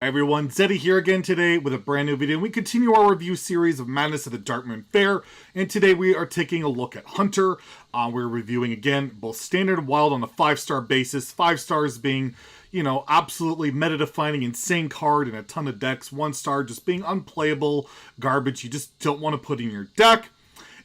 Hi everyone, Zeddy here again today with a brand new video. We continue our review series of Madness of the Darkmoon Faire, and today we are taking a look at Hunter. We're reviewing again both Standard and Wild on a 5-star basis. 5 stars being, absolutely meta-defining, insane card in a ton of decks. 1 star just being unplayable garbage you just don't want to put in your deck.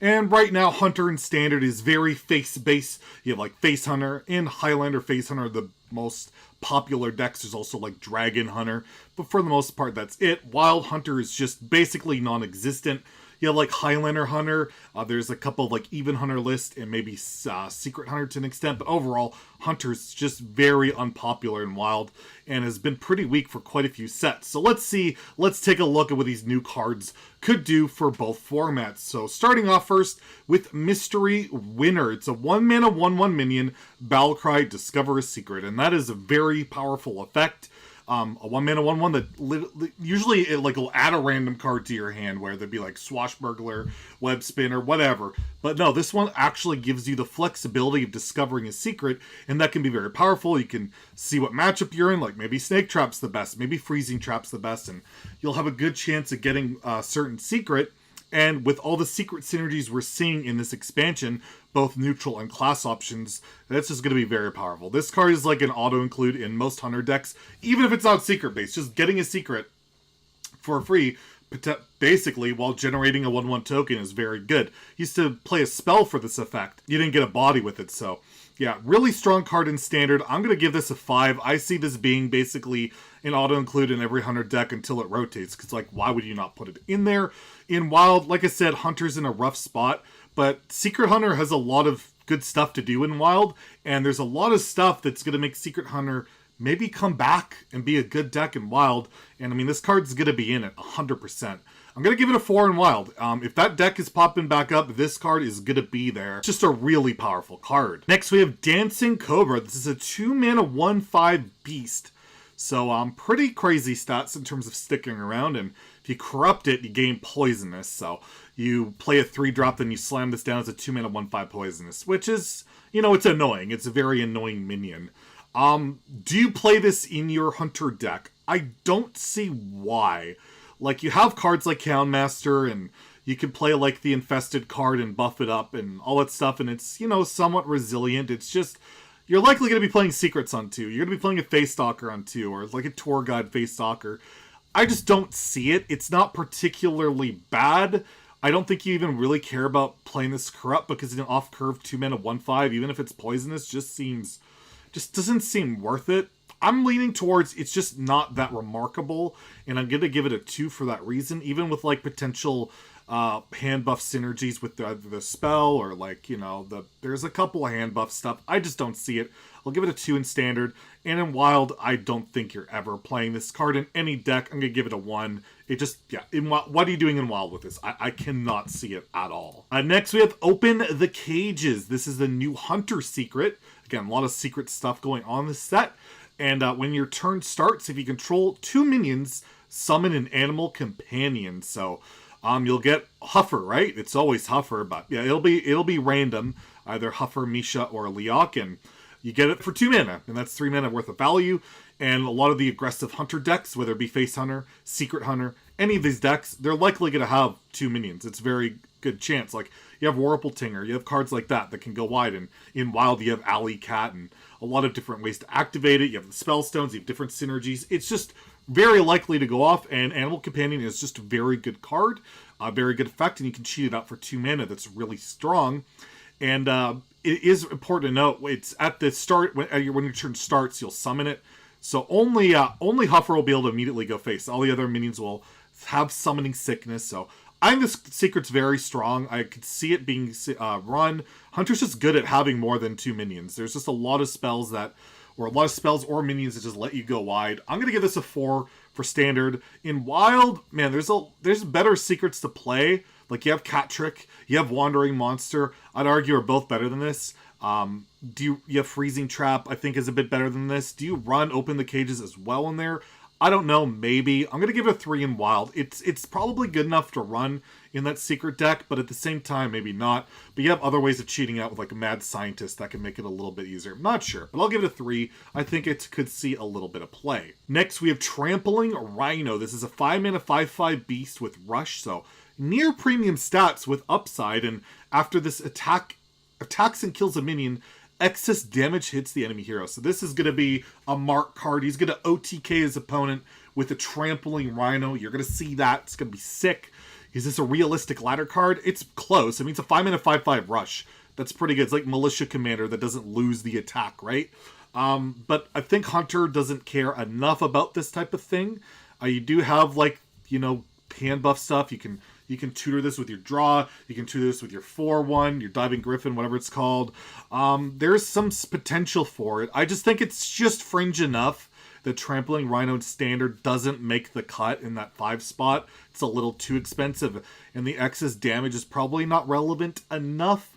And right now, Hunter in Standard is very face-based. You have like Face Hunter and Highlander Face Hunter, the most popular decks. There's also like Dragon Hunter, but for the most part, that's it. Wild Hunter is just basically non-existent. You have like Highlander Hunter, there's a couple of like Even Hunter list, and maybe Secret Hunter to an extent, but overall, Hunter's just very unpopular in Wild, and has been pretty weak for quite a few sets. So let's take a look at what these new cards could do for both formats. So starting off first with Mystery Winner. It's a 1-mana 1/1 minion, Battlecry, Discover a Secret, and that is a very powerful effect. A 1-mana 1/1 that usually it like will add a random card to your hand, where there'd be like Swashbuckler, Web Spinner, whatever. But no, this one actually gives you the flexibility of discovering a secret, and that can be very powerful. You can see what matchup you're in, like maybe Snake Trap's the best, maybe Freezing Trap's the best, and you'll have a good chance of getting a certain secret. And with all the secret synergies we're seeing in this expansion, both neutral and class options, that's just going to be very powerful. This card is like an auto-include in most Hunter decks, even if it's not secret-based. Just getting a secret for free, basically, while generating a 1/1 token is very good. You used to play a spell for this effect. You didn't get a body with it, so yeah, really strong card in Standard. I'm going to give this a 5. I see this being basically an auto-include in every Hunter deck until it rotates, because, like, why would you not put it in there? In Wild, like I said, Hunter's in a rough spot, but Secret Hunter has a lot of good stuff to do in Wild, and there's a lot of stuff that's going to make Secret Hunter maybe come back and be a good deck in Wild, and I mean, this card's going to be in it 100%. I'm going to give it a 4 in Wild. If that deck is popping back up, this card is going to be there. It's just a really powerful card. Next, we have Dancing Cobra. This is a 2-mana 1/5 beast. So, pretty crazy stats in terms of sticking around, and if you corrupt it, you gain Poisonous. So, you play a 3-drop, then you slam this down as a 2-mana 1/5 Poisonous, which is, it's annoying. It's a very annoying minion. Do you play this in your Hunter deck? I don't see why. Like, you have cards like Houndmaster, and you can play, like, the Infested card and buff it up and all that stuff, and it's, somewhat resilient. It's just, you're likely going to be playing Secrets on 2. You're going to be playing a Face Stalker on 2, or, like, a Tour Guide Face Stalker. I just don't see it. It's not particularly bad. I don't think you even really care about playing this Corrupt, because an off-curve 2-mana 1/5, even if it's Poisonous, just doesn't seem worth it. I'm leaning towards it's just not that remarkable, and I'm going to give it a 2 for that reason, even with, like, potential hand buff synergies with the spell, or, like, there's a couple of hand buff stuff. I just don't see it. I'll give it a 2 in Standard, and in Wild, I don't think you're ever playing this card in any deck. I'm going to give it a 1. It just, yeah, what are you doing in Wild with this? I cannot see it at all. Next, we have Open the Cages. This is the new Hunter secret. Again, a lot of secret stuff going on this set. And when your turn starts, if you control 2 minions, summon an animal companion. So you'll get Huffer, right? It's always Huffer, but yeah, it'll be random, either Huffer, Misha, or Leok, and you get it for 2 mana, and that's 3 mana worth of value. And a lot of the aggressive Hunter decks, whether it be Face Hunter, Secret Hunter, any of these decks, they're likely going to have 2 minions. It's a very good chance. Like, you have Whirlpool Tinger, you have cards like that can go wide, and in Wild you have Alley Cat, and a lot of different ways to activate it. You have the spell stones, you have different synergies. It's just very likely to go off, and Animal Companion is just a very good card, a very good effect, and you can cheat it out for 2 mana. That's really strong. And it is important to note, it's at the start, when your turn starts, you'll summon it. So only Huffer will be able to immediately go face. All the other minions will have summoning sickness, so I think this secret's very strong. I could see it being run. Hunter's just good at having more than 2 minions. There's just a lot of spells or minions that just let you go wide. I'm going to give this a 4 for Standard. In Wild, man, there's better secrets to play. Like, you have Cat Trick, you have Wandering Monster. I'd argue are both better than this. You have Freezing Trap, I think, is a bit better than this. Do you run Open the Cages as well in there? I don't know, maybe. I'm going to give it a 3 in Wild. It's probably good enough to run in that secret deck, but at the same time, maybe not. But you have other ways of cheating out with like a Mad Scientist that can make it a little bit easier. I'm not sure, but I'll give it a 3. I think it could see a little bit of play. Next, we have Trampling Rhino. This is a 5-mana 5/5 beast with Rush, so near premium stats with upside, and after this attacks and kills a minion, excess damage hits the enemy hero. So this is going to be a mark card. He's going to OTK his opponent with a Trampling Rhino. You're going to see that. It's going to be sick. Is this a realistic ladder card? It's close. I mean, it's a 5-mana 5/5 Rush. That's pretty good. It's like Militia Commander that doesn't lose the attack, right? But I think Hunter doesn't care enough about this type of thing. You do have, like, you know, hand buff stuff. You can tutor this with your draw. You can tutor this with your 4/1, your Diving Griffin, whatever it's called. There's some potential for it. I just think it's just fringe enough that Trampling Rhino Standard doesn't make the cut in that 5 spot. It's a little too expensive, and the excess damage is probably not relevant enough.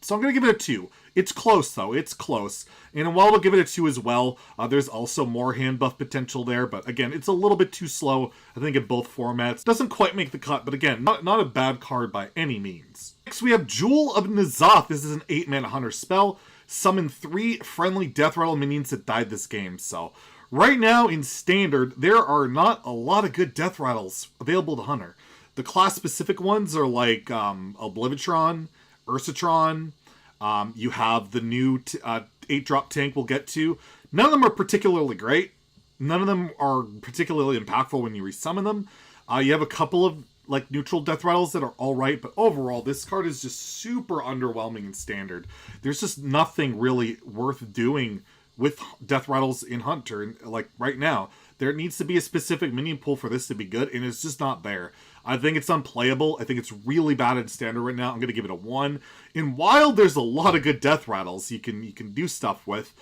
So I'm going to give it a 2. It's close, though. It's close. And while we'll give it a 2 as well, there's also more hand buff potential there. But again, it's a little bit too slow, I think, in both formats. Doesn't quite make the cut, but again, not a bad card by any means. Next, we have Jewel of Nzoth. This is an 8-mana Hunter spell. Summon 3 friendly Death Rattle minions that died this game. So right now, in Standard, there are not a lot of good Death Rattles available to Hunter. The class-specific ones are like Oblivitron, Ursatron. You have the new 8-drop tank we'll get to. None of them are particularly great. None of them are particularly impactful when you resummon them. You have a couple of like neutral Death Rattles that are alright, but overall this card is just super underwhelming in Standard. There's just nothing really worth doing with Death Rattles in Hunter, like right now. There needs to be a specific minion pool for this to be good, and it's just not there. I think it's unplayable. I think it's really bad in Standard right now. I'm going to give it a 1. In Wild, there's a lot of good Death Rattles you can do stuff with.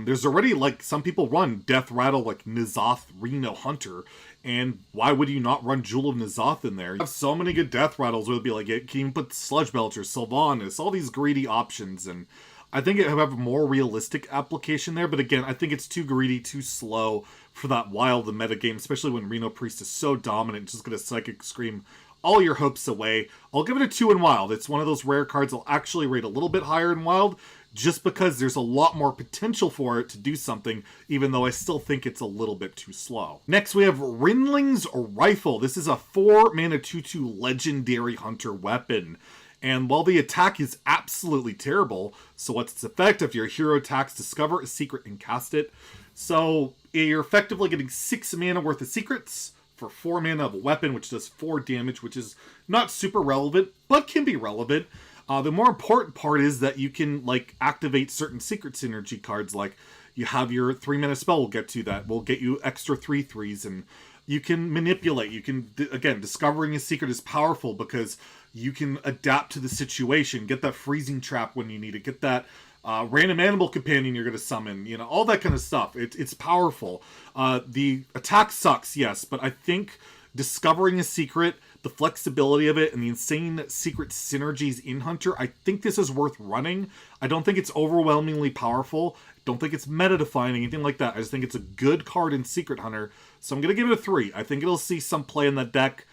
There's already, like, some people run Death Rattle like Nzoth, Reno, Hunter, and why would you not run Jewel of Nzoth in there? You have so many good Death Rattles where it'd be like, you can even put Sludge Belcher, Sylvanas, all these greedy options, and I think it have a more realistic application there, but again, I think it's too greedy, too slow for that Wild the metagame, especially when Reno Priest is so dominant, just going to Psychic Scream all your hopes away. I'll give it a 2 in Wild. It's one of those rare cards I'll actually rate a little bit higher in Wild, just because there's a lot more potential for it to do something, even though I still think it's a little bit too slow. Next, we have Rinlings Rifle. This is a 4-mana 2/2 legendary hunter weapon. And while the attack is absolutely terrible, so what's its effect? If your hero attacks, discover a secret and cast it. So you're effectively getting 6 mana worth of secrets for 4 mana of a weapon, which does 4 damage, which is not super relevant, but can be relevant. The more important part is that you can like activate certain secret synergy cards, like you have your 3-mana spell, we'll get to that, will get you extra 3/3s, and you can manipulate. You can, again, discovering a secret is powerful because you can adapt to the situation, get that freezing trap when you need it, get that random animal companion you're going to summon, you know, all that kind of stuff. It's powerful. The attack sucks, yes, but I think discovering a secret, the flexibility of it, and the insane secret synergies in Hunter, I think this is worth running. I don't think it's overwhelmingly powerful. I don't think it's meta-defining, anything like that. I just think it's a good card in Secret Hunter, so I'm going to give it a 3. I think it'll see some play in that deck.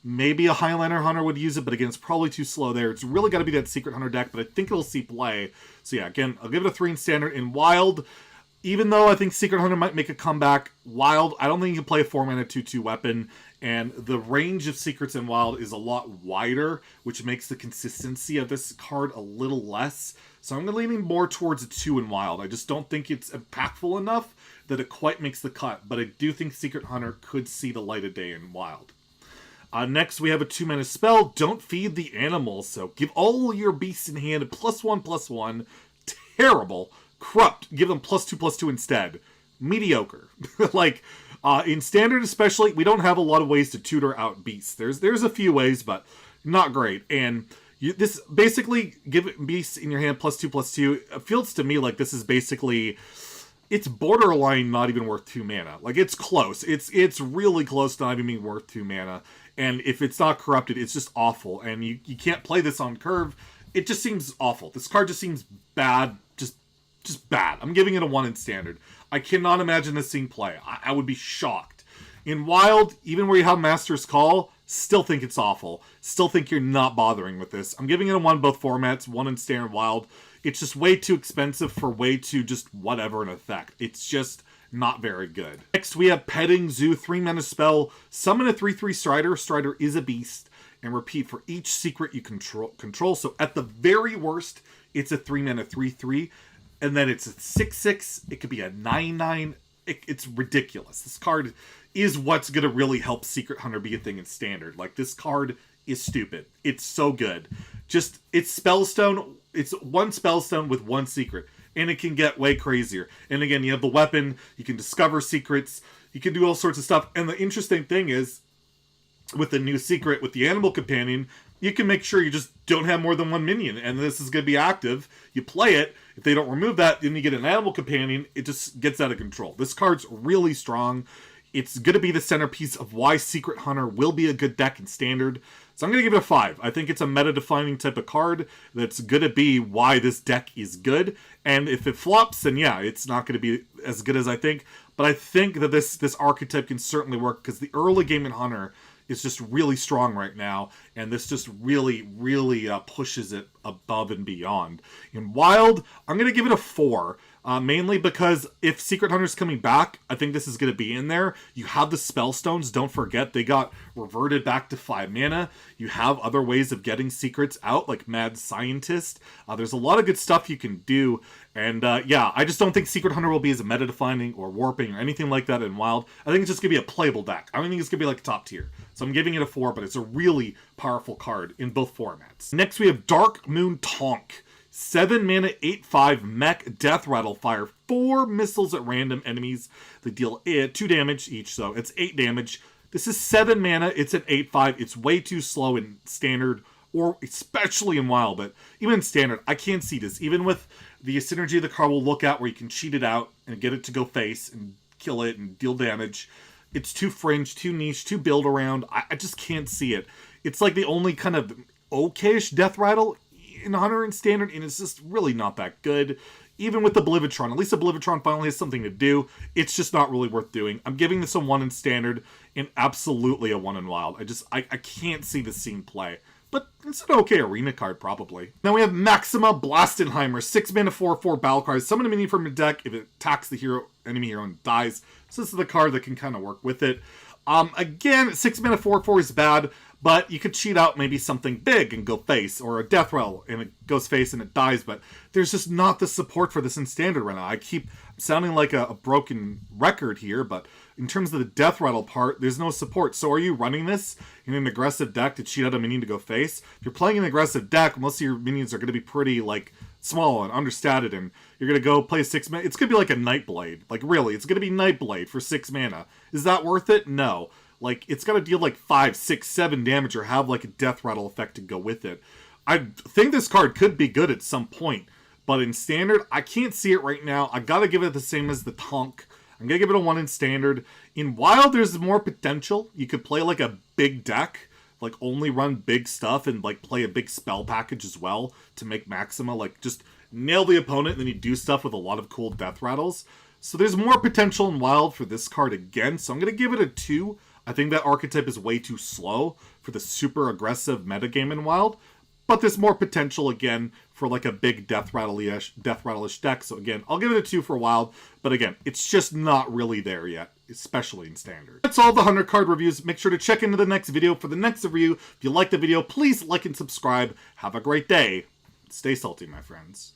Maybe a Highlander Hunter would use it, but again, it's probably too slow there. It's really got to be that Secret Hunter deck, but I think it'll see play. So yeah, again, I'll give it a 3 in Standard. In Wild, even though I think Secret Hunter might make a comeback, Wild, I don't think you can play a 4-mana 2/2 weapon, and the range of secrets in Wild is a lot wider, which makes the consistency of this card a little less. So I'm leaning more towards a 2 in Wild. I just don't think it's impactful enough that it quite makes the cut, but I do think Secret Hunter could see the light of day in Wild. Next, we have a 2-mana spell, Don't Feed the Animals. So give all your beasts in hand +1/+1. Terrible. Corrupt. Give them +2/+2 instead. Mediocre. Like, in Standard especially, we don't have a lot of ways to tutor out beasts. There's a few ways, but not great. And this basically, give beasts in your hand +2/+2. It feels to me like this is basically, it's borderline not even worth 2 mana. Like, it's close. It's really close to not even being worth 2 mana. And if it's not corrupted, it's just awful. And you can't play this on curve. It just seems awful. This card just seems bad. Just bad. I'm giving it a 1 in Standard. I cannot imagine this seeing play. I would be shocked. In Wild, even where you have Master's Call, still think it's awful. Still think you're not bothering with this. I'm giving it a 1 both formats, 1 in Standard Wild. It's just way too expensive for way too just whatever an effect. It's just not very good. Next, we have Petting Zoo, 3-mana spell. Summon a 3/3 Strider. Strider is a beast. And repeat for each secret you control. So at the very worst, it's a 3-mana 3/3. And then it's a 6/6. It could be a 9/9. It's ridiculous. This card is what's going to really help Secret Hunter be a thing in Standard. Like, this card is stupid. It's so good. Just, it's Spellstone. It's 1 Spellstone with 1 secret. And it can get way crazier. And again, you have the weapon. You can discover secrets. You can do all sorts of stuff. And the interesting thing is, with the new secret, with the Animal Companion, you can make sure you just don't have more than 1 minion. And this is going to be active. You play it. If they don't remove that, then you get an Animal Companion. It just gets out of control. This card's really strong. It's going to be the centerpiece of why Secret Hunter will be a good deck in Standard. So I'm going to give it a 5. I think it's a meta-defining type of card that's going to be why this deck is good. And if it flops, then yeah, it's not going to be as good as I think. But I think that this archetype can certainly work because the early game in Hunter is just really strong right now. And this just really, really pushes it above and beyond. In Wild, I'm going to give it a 4. Mainly because if Secret Hunter's coming back, I think this is going to be in there. You have the Spellstones, don't forget, they got reverted back to 5 mana. You have other ways of getting secrets out, like Mad Scientist. There's a lot of good stuff you can do. And yeah, I just don't think Secret Hunter will be as meta-defining or warping or anything like that in Wild. I think it's just going to be a playable deck. I don't think it's going to be like top tier. So I'm giving it a 4, but it's a really powerful card in both formats. Next, we have Darkmoon Tonk. 7 mana, 8/5 mech, death rattle, fire 4 missiles at random enemies. They deal 2 damage each, so it's 8 damage. This is 7 mana, it's an 8/5. It's way too slow in Standard, or especially in Wild, but even in Standard, I can't see this. Even with the synergy the card will look at where you can cheat it out and get it to go face and kill it and deal damage. It's too fringe, too niche, too build around. I just can't see it. It's like the only kind of okay-ish death rattle in Hunter and Standard, and it's just really not that good. Even with the Oblivitron, at least Oblivitron finally has something to do. It's just not really worth doing. I'm giving this a 1 in Standard and absolutely a 1 in Wild. I can't see this scene play. But it's an okay arena card, probably. Now we have Maxima Blastenheimer, 6 mana 4/4 battle card. Summon a minion from your deck if it attacks the enemy hero and dies. So this is the card that can kind of work with it. Again, 6 mana 4/4 is bad, but you could cheat out maybe something big and go face, or a death rattle and it goes face and it dies, but there's just not the support for this in Standard right now. I keep sounding like a broken record here, but in terms of the death rattle part, there's no support. So are you running this in an aggressive deck to cheat out a minion to go face? If you're playing an aggressive deck, most of your minions are going to be pretty, like, small and understated, and you're going to go play 6 mana. It's going to be like a Nightblade. Like, really, it's going to be Nightblade for 6 mana. Is that worth it? No. Like, it's got to deal like 5, 6, 7 damage or have like a death rattle effect to go with it. I think this card could be good at some point, but in Standard, I can't see it right now. I got to give it the same as the Tonk. I'm going to give it a 1 in Standard. In Wild, there's more potential. You could play like a big deck, like only run big stuff and like play a big spell package as well to make Maxima, like just nail the opponent and then you do stuff with a lot of cool death rattles. So there's more potential in Wild for this card again, so I'm going to give it a 2. I think that archetype is way too slow for the super aggressive metagame in Wild, but there's more potential again for like a big death rattle-ish deck. So again, I'll give it a 2 for Wild, but again, it's just not really there yet, especially in Standard. That's all the Hunter card reviews. Make sure to check into the next video for the next review. If you like the video, please like and subscribe. Have a great day. Stay salty, my friends.